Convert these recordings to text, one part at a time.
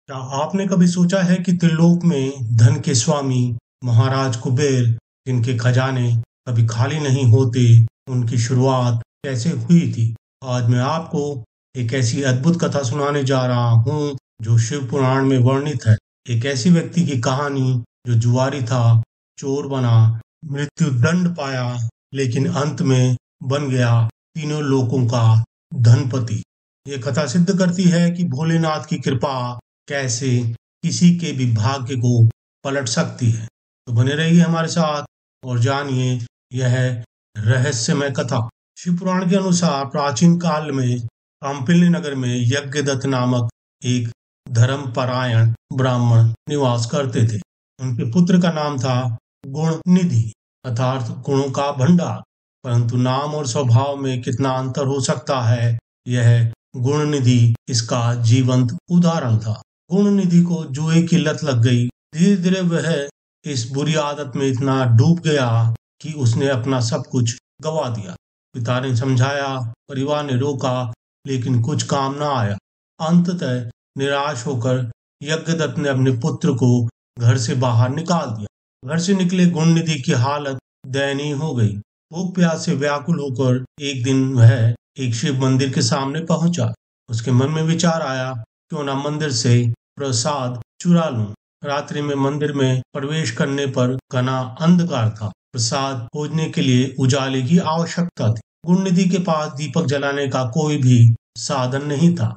क्या आपने कभी सोचा है कि त्रिलोक में धन के स्वामी महाराज कुबेर, जिनके खजाने कभी खाली नहीं होते, उनकी शुरुआत कैसे हुई थी? आज मैं आपको एक ऐसी अद्भुत कथा सुनाने जा रहा हूँ जो शिव पुराण में वर्णित है। एक ऐसी व्यक्ति की कहानी जो जुआरी था, चोर बना, मृत्यु दंड पाया, लेकिन अंत में बन गया तीनों लोकों का धनपति। ये कथा सिद्ध करती है कि भोलेनाथ की कृपा कैसे किसी के भी भाग्य को पलट सकती है। तो बने रहिए हमारे साथ और जानिए यह रहस्यमय कथा। शिव पुराण के अनुसार प्राचीन काल में कांपिल्य नगर में यज्ञदत्त नामक एक धर्मपरायण ब्राह्मण निवास करते थे। उनके पुत्र का नाम था गुण निधि, अर्थात गुणों का भंडार। परंतु नाम और स्वभाव में कितना अंतर हो सकता है, यह गुण निधि इसका जीवंत उदाहरण था। गुण निधि को जुए की लत लग गई। धीरे धीरे वह इस बुरी आदत में इतना डूब गया कि उसने अपना सब कुछ गवा दिया। पिता ने समझाया, परिवार ने रोका, लेकिन कुछ काम ना आया। अंततः निराश होकर यज्ञदत्त ने अपने पुत्र को घर से बाहर निकाल दिया। घर से निकले गुण निधि की हालत दयनीय हो गई। भूख प्यास से व्याकुल होकर एक दिन वह एक शिव मंदिर के सामने पहुंचा। उसके मन में विचार आया, क्यों ना मंदिर से प्रसाद चुरा लूं। रात्रि में मंदिर में प्रवेश करने पर घना अंधकार था। प्रसाद खोजने के लिए उजाले की आवश्यकता थी। गुणनिधि के पास दीपक जलाने का कोई भी साधन नहीं था।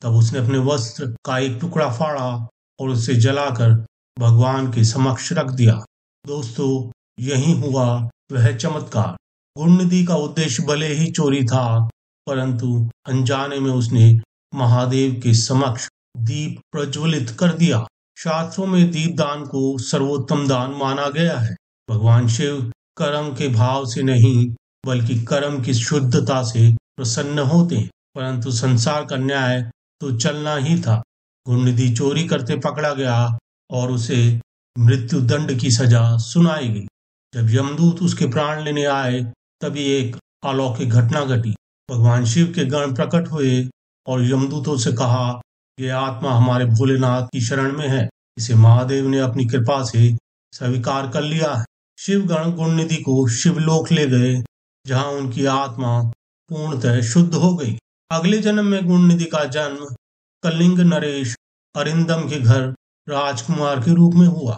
तब उसने अपने वस्त्र का एक टुकड़ा फाड़ा और उसे जलाकर भगवान के समक्ष रख दिया। दोस्तों, यही हुआ वह चमत्कार। गुणनिधि का उद्देश्य भले ही चोरी था, परंतु अनजाने में उसने महादेव के समक्ष दीप प्रज्वलित कर दिया। शास्त्रों में दीप दान को सर्वोत्तम दान माना गया है। भगवान शिव कर्म के भाव से नहीं, बल्कि कर्म की शुद्धता से प्रसन्न होते हैं। परंतु संसार का न्याय तो चलना ही था। गुणनिधि चोरी करते पकड़ा गया और उसे मृत्यु दंड की सजा सुनाई गई। जब यमदूत उसके प्राण लेने आए, तभी एक अलौकिक घटना घटी। भगवान शिव के गण प्रकट हुए और यमदूतों से कहा, यह आत्मा हमारे भोलेनाथ की शरण में है। इसे महादेव ने अपनी कृपा से स्वीकार कर लिया है। शिवगण गुणनिधि को शिवलोक ले गए, जहां उनकी आत्मा पूर्णतः शुद्ध हो गई। अगले जन्म में गुणनिधि का जन्म कलिंग नरेश अरिंदम के घर राजकुमार के रूप में हुआ।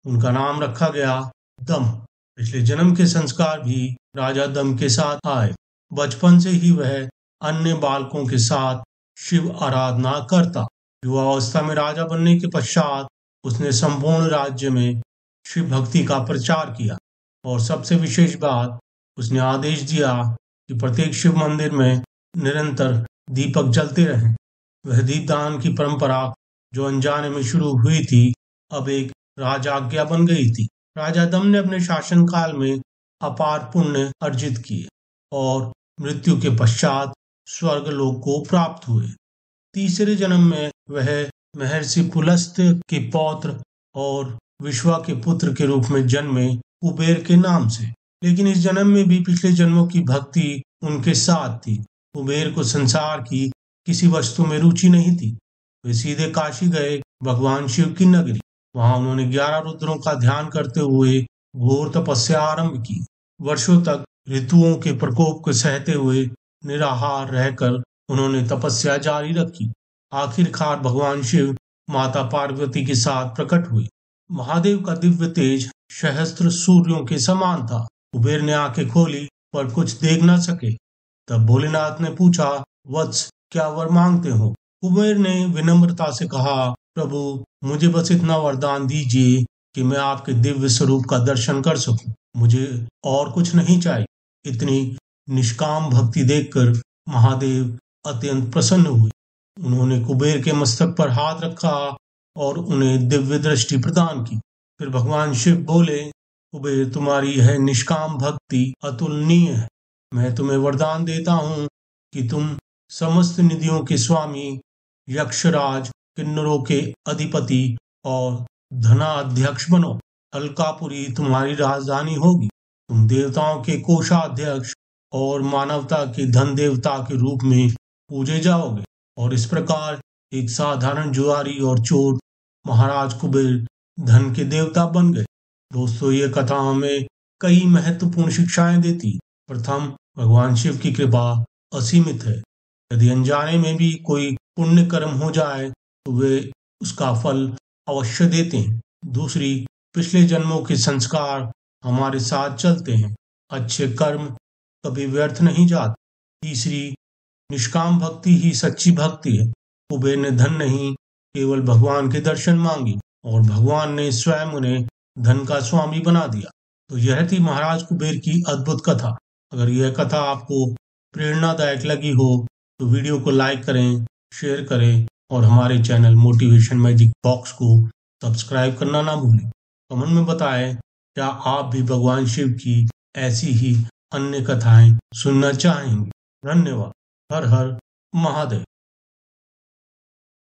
उनका नाम रखा गया दम। पिछले जन्म के संस्कार भी राजा दम के साथ आए। बचपन से ही वह अन्य बालकों के साथ शिव आराधना करता। युवावस्था में राजा बनने के पश्चात उसने संपूर्ण राज्य में शिव भक्ति का प्रचार किया और सबसे विशेष बात, उसने आदेश दिया कि प्रत्येक शिव मंदिर में निरंतर दीपक जलते रहें। वह दीपदान की परंपरा जो अनजाने में शुरू हुई थी, अब एक राजाज्ञा बन गई थी। राजा दम ने अपने शासनकाल में अपार पुण्य अर्जित किए और मृत्यु के पश्चात स्वर्गलोक को प्राप्त हुए। तीसरे जन्म में वह महर्षि पुलस्त्य के पौत्र और विश्वा के पुत्र के रूप में जन्मे कुबेर के नाम से। लेकिन इस जन्म में भी पिछले जन्मों की भक्ति उनके साथ थी। कुबेर को संसार की किसी वस्तु में रुचि नहीं थी। वे सीधे काशी गए, भगवान शिव की नगरी। वहां उन्होंने 11 रुद्रों का ध्यान करते हुए घोर तपस्या आरंभ की। वर्षों तक ऋतुओं के प्रकोप को सहते हुए निराहार रहकर उन्होंने तपस्या जारी रखी। आखिरकार भगवान शिव माता पार्वती के साथ प्रकट हुए। महादेव का दिव्य तेज सहस्त्र सूर्यों के समान था। कुबेर ने आंखें खोली पर कुछ देख न सके। तब भोलेनाथ ने पूछा, वत्स, क्या वर मांगते हो? कुबेर ने विनम्रता से कहा, प्रभु, मुझे बस इतना वरदान दीजिए कि मैं आपके दिव्य स्वरूप का दर्शन कर सकूं। मुझे और कुछ नहीं चाहिए। इतनी निष्काम भक्ति देखकर महादेव अत्यंत प्रसन्न हुए। उन्होंने कुबेर के मस्तक पर हाथ रखा और उन्हें दिव्य दृष्टि प्रदान की। फिर भगवान शिव बोले, कुबेर, तुम्हारी यह निष्काम भक्ति अतुलनीय है। मैं तुम्हें वरदान देता हूँ कि तुम समस्त निधियों के स्वामी, यक्षराज, किन्नरों के अधिपति और धनाध्यक्ष बनो। अलकापुरी तुम्हारी राजधानी होगी। तुम देवताओं के कोषाध्यक्ष और मानवता के धन देवता के रूप में पूजे जाओगे और इस प्रकार एक साधारण जुआरी और चोर महाराज कुबेर धन के देवता बन गए। दोस्तों, ये कथा हमें कई महत्वपूर्ण शिक्षाएं देती। प्रथम, भगवान शिव की कृपा असीमित है। यदि अनजाने में भी कोई पुण्य कर्म हो जाए तो वे उसका फल अवश्य देते हैं। दूसरी, पिछले जन्मों के संस्कार हमारे साथ चलते हैं। अच्छे कर्म कभी व्यर्थ नहीं जाते। तीसरी, निष्काम भक्ति ही सच्ची भक्ति है। कुबेर ने धन नहीं, केवल भगवान के दर्शन मांगे और भगवान ने स्वयं उन्हें धन का स्वामी बना दिया। तो यह थी महाराज कुबेर की अद्भुत कथा। अगर यह कथा आपको प्रेरणादायक लगी हो तो वीडियो को लाइक करें, शेयर करें और हमारे चैनल मोटिवेशन मैजिक बॉक्स को सब्सक्राइब करना ना भूलें। कमेंट में बताएं क्या आप भी भगवान शिव की ऐसी ही अन्य कथाएं सुनना चाहेंगे। धन्यवाद। हर हर महादेव।